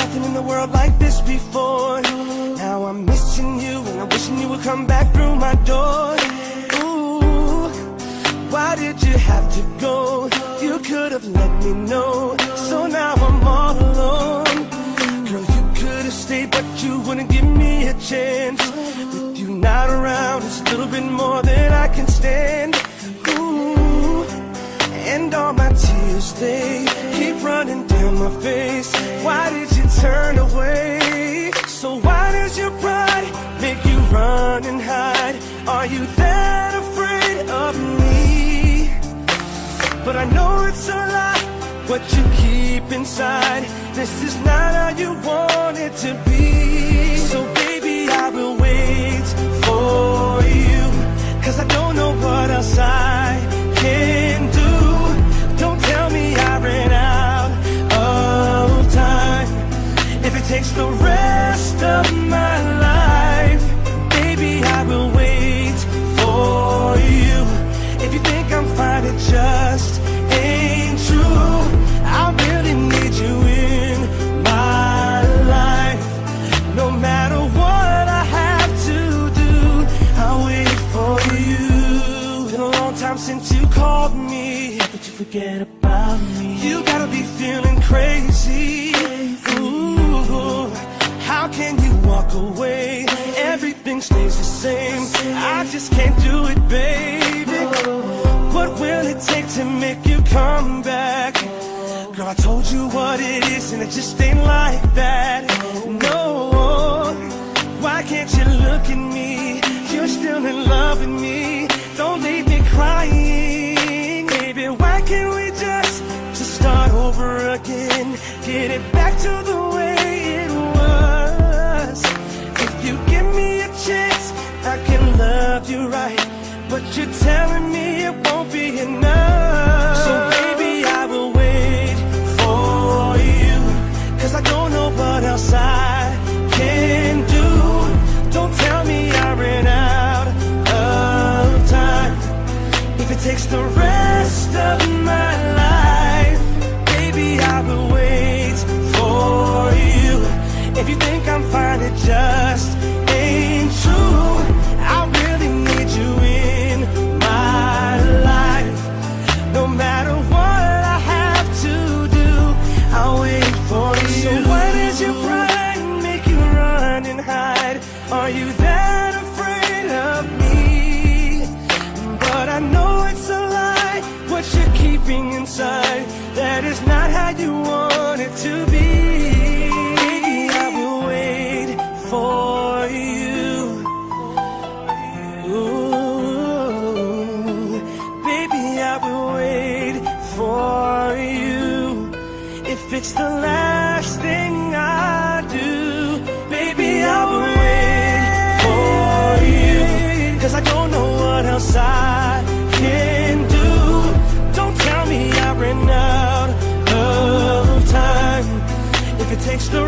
nothing in the world like this before. Now I'm missing you and I'm wishing you would come back through my door. Ooh, why did you have to go? You could have let me know. So now I'm all alone. Girl, you could have stayed, but you wouldn't give me a chance. With you not around, it's a little bit more than I can stand. Ooh, and all my tears, they keep running down my face. Why did you turn away? So why does your pride make you run and hide? Are you that afraid of me? But I know it's a lie, what you keep inside. This is not how you want it to be. So baby, I will wait for you, 'cause I don't know what else I can do. Don't tell me I ran out of time. If it takes the rest of my life, baby, I will wait for you. If you think I'm fine, it just ain't true. I really need you in my life. No matter what I have to do, I'll wait for you. Been a long time since you called me, but you forget about me. You gotta be feeling crazy. Ooh, how can you walk away? Everything stays the same. I just can't do it, baby. What will it take to make you come back? Girl, I told you what it is, and it just ain't like that. No, why can't you look at me? You're still in love with me. Don't leave me crying, baby. Why can't we just start over again? Get it back to the way it was. If you give me a chance, I can love you right. But you're telling me it won't be enough. So baby, I will wait for you, 'cause I don't know what else I can do. Don't tell me I ran out of time. If it takes the rest of my life, baby, I will wait for you. If you think I'm fine, it just ain't true. I really need you in my life. No matter what I have to do, I'll wait for you. So why does your pride make you run and hide? Are you that afraid of me? But I know it's a lie, what you're keeping inside. That is not how you want it to be. Baby, I will wait for you. Ooh, baby, I will wait for you. If it's the last thing I do, baby, I will wait for you. 'Cause I don't know what else I can do. Don't tell me I ran out of time. If it takes the